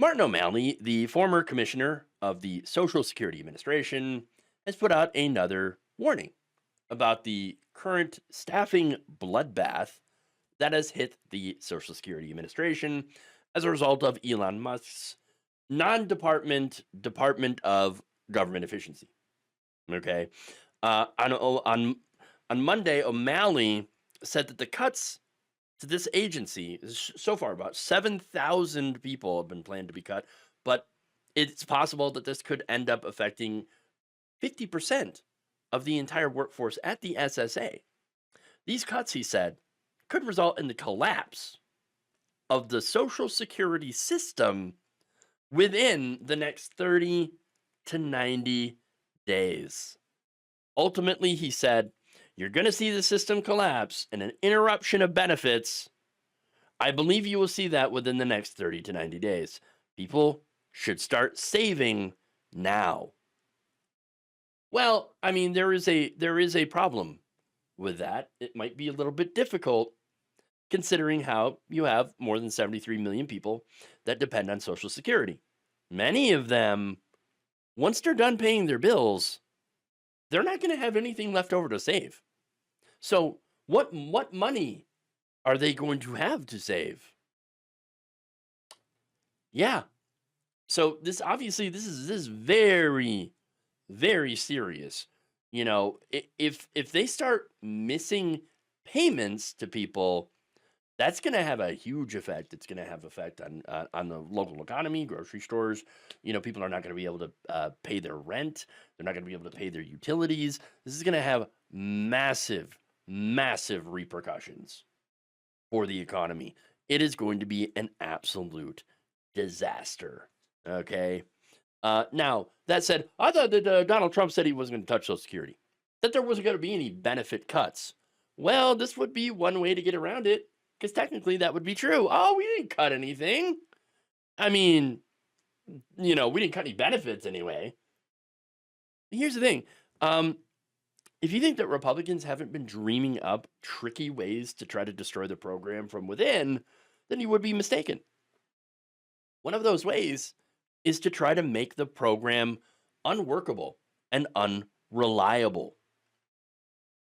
Martin O'Malley, the former commissioner of the Social Security Administration, has put out another warning about the current staffing bloodbath that has hit the Social Security Administration as a result of Elon Musk's Department of Government Efficiency. Okay, on Monday, O'Malley said that the cuts to this agency so far about 7,000 people have been planned to be cut, but it's possible that this could end up affecting 50% of the entire workforce at the SSA. These cuts, he said, could result in the collapse of the Social Security system within the next 30 to 90 days. Ultimately, he said, you're going to see the system collapse and an interruption of benefits. I believe you will see that within the next 30 to 90 days. People should start saving now. Well, I mean, there is a problem with that. It might be a little bit difficult considering how you have more than 73 million people that depend on Social Security. Many of them, once they're done paying their bills, they're not going to have anything left over to save. So, what money are they going to have to save? Yeah. So this obviously this is very very serious. You know, if they start missing payments to people, that's going to have a huge effect. It's going to have effect on the local economy, grocery stores. You know, people are not going to be able to pay their rent. They're not going to be able to pay their utilities. This is going to have massive repercussions for the economy. It is going to be an absolute disaster. Okay. Now, that said, I thought that Donald Trump said he wasn't going to touch Social Security, that there wasn't going to be any benefit cuts. Well, this would be one way to get around it, because technically that would be true. Oh, we didn't cut anything. I mean, we didn't cut any benefits anyway. Here's the thing. If you think that Republicans haven't been dreaming up tricky ways to try to destroy the program from within, then you would be mistaken. One of those ways is to try to make the program unworkable and unreliable.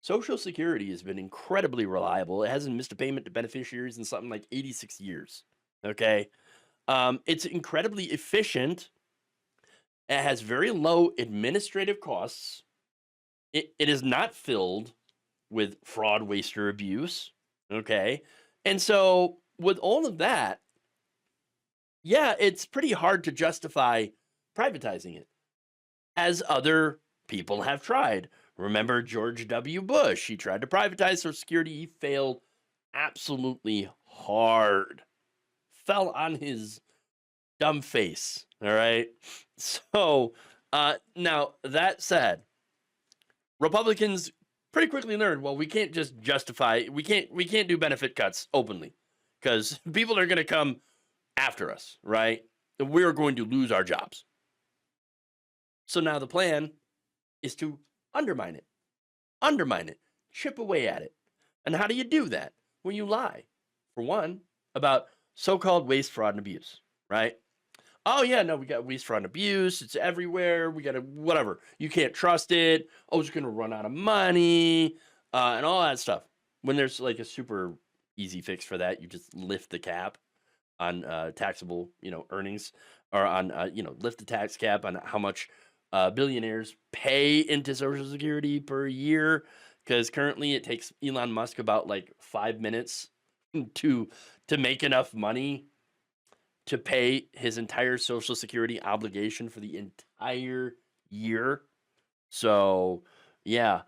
Social Security has been incredibly reliable. It hasn't missed a payment to beneficiaries in something like 86 years. Okay. It's incredibly efficient. It has very low administrative costs. It is not filled with fraud, waste, or abuse. Okay. And so, with all of that, yeah, it's pretty hard to justify privatizing it, as other people have tried. Remember George W. Bush? He tried to privatize Social Security. He failed absolutely hard. Fell on his dumb face. All right. So, now that said, Republicans pretty quickly learned, well, we can't just justify, we can't do benefit cuts openly, because people are going to come after us, right? We're going to lose our jobs. So now the plan is to undermine it, chip away at it. And how do you do that? Well, you lie, for one, about so-called waste, fraud, and abuse, right? Oh, yeah, no, we got waste, fraud, and abuse. It's everywhere. We got to, whatever. You can't trust it. Oh, it's going to run out of money, and all that stuff. When there's like a super easy fix for that, you just lift the cap on taxable, earnings, or on, lift the tax cap on how much billionaires pay into Social Security per year. Because currently it takes Elon Musk about like 5 minutes to make enough money to pay his entire Social Security obligation for the entire year. So, yeah,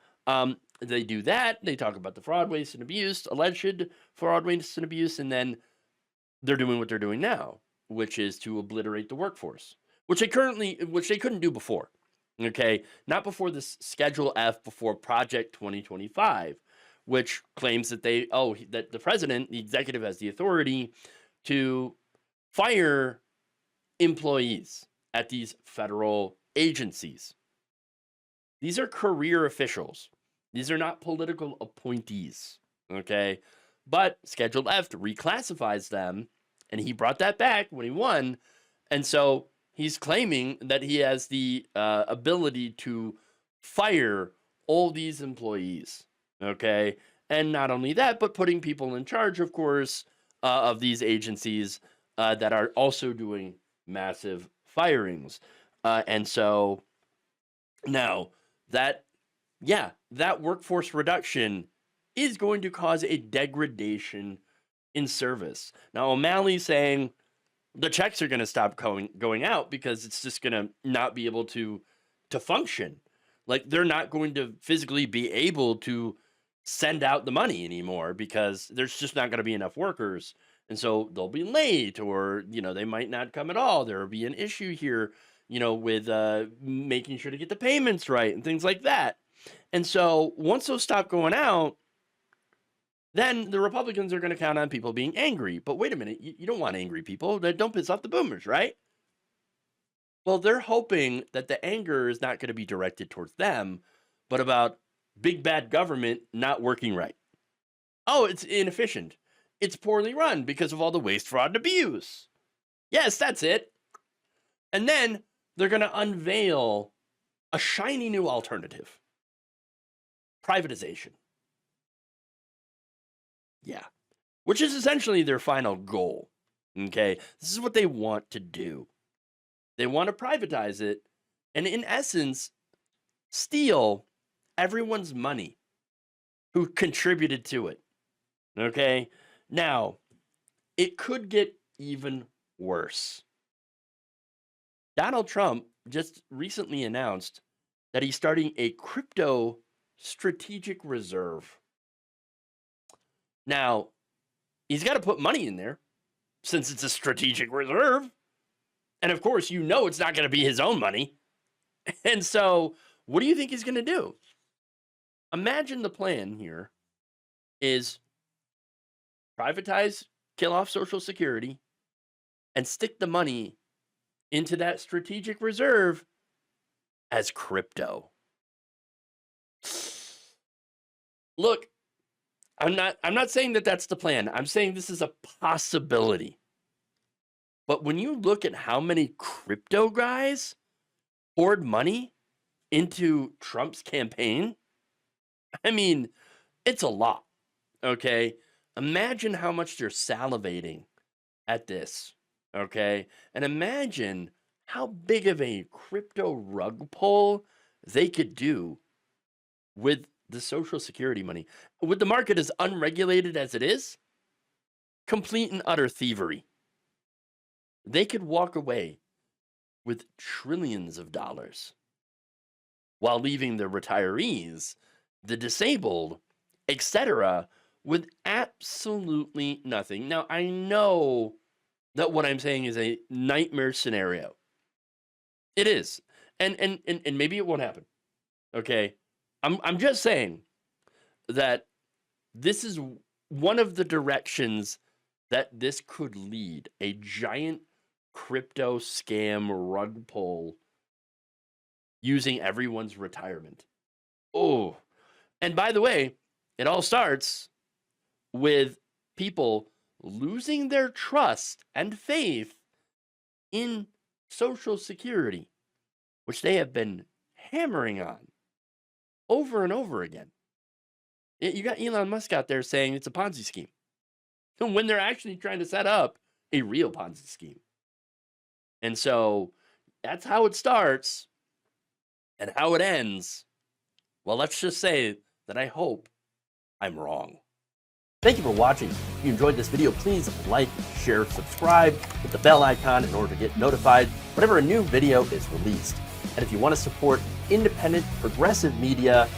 they do that. They talk about the fraud, waste, and abuse, alleged fraud, waste, and abuse, and then they're doing what they're doing now, which is to obliterate the workforce, which they couldn't do before. Okay, not before this Schedule F, before Project 2025, which claims that that the president, the executive, has the authority to fire employees at these federal agencies. These are career officials. These are not political appointees. Okay, but Schedule F reclassifies them, and he brought that back when he won, And so he's claiming that he has the ability to fire all these employees. Okay. And not only that, but putting people in charge, of course, of these agencies that are also doing massive firings. And so now that workforce reduction is going to cause a degradation in service. Now, O'Malley's saying the checks are going to stop going out because it's just going to not be able to function. Like, they're not going to physically be able to send out the money anymore because there's just not going to be enough workers. And so they'll be late, or, they might not come at all. There will be an issue here, with making sure to get the payments right and things like that. And so once those stop going out, then the Republicans are going to count on people being angry. But wait a minute, you don't want angry people. Don't piss off the boomers, right? Well, they're hoping that the anger is not going to be directed towards them, but about big bad government not working right. Oh, it's inefficient. It's poorly run because of all the waste, fraud, and abuse. Yes, that's it. And then they're going to unveil a shiny new alternative. Privatization. Yeah. Which is essentially their final goal. Okay? This is what they want to do. They want to privatize it and, in essence, steal everyone's money who contributed to it. Okay? Now, it could get even worse. Donald Trump just recently announced that he's starting a crypto strategic reserve. Now, he's got to put money in there since it's a strategic reserve. And of course, it's not going to be his own money. And so, what do you think he's going to do? Imagine the plan here is privatize, kill off Social Security, and stick the money into that strategic reserve as crypto. Look, I'm not saying that that's the plan. I'm saying this is a possibility. But when you look at how many crypto guys poured money into Trump's campaign, I mean, it's a lot. Okay? Imagine how much they're salivating at this. Okay? And imagine how big of a crypto rug pull they could do with the Social Security money. With the market as unregulated as it is, complete and utter thievery. They could walk away with trillions of dollars while leaving the retirees, the disabled, etc., with absolutely nothing. Now, I know that what I'm saying is a nightmare scenario. It is. And maybe it won't happen. Okay? I'm just saying that this is one of the directions that this could lead. A giant crypto scam rug pull using everyone's retirement. Oh, and by the way, it all starts with people losing their trust and faith in Social Security, which they have been hammering on over and over again. You got Elon Musk out there saying it's a Ponzi scheme, when they're actually trying to set up a real Ponzi scheme. And so that's how it starts, and how it ends. Well, let's just say that I hope I'm wrong. Thank you for watching. If you enjoyed this video, please like, share, subscribe, hit the bell icon in order to get notified whenever a new video is released. And if you want to support independent, progressive media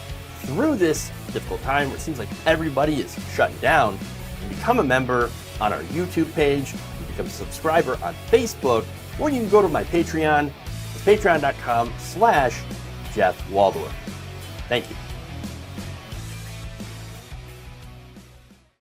through this difficult time where it seems like everybody is shutting down, you can become a member on our YouTube page, you can become a subscriber on Facebook, or you can go to my Patreon. It's patreon.com/Jeff Waldorf. Thank you.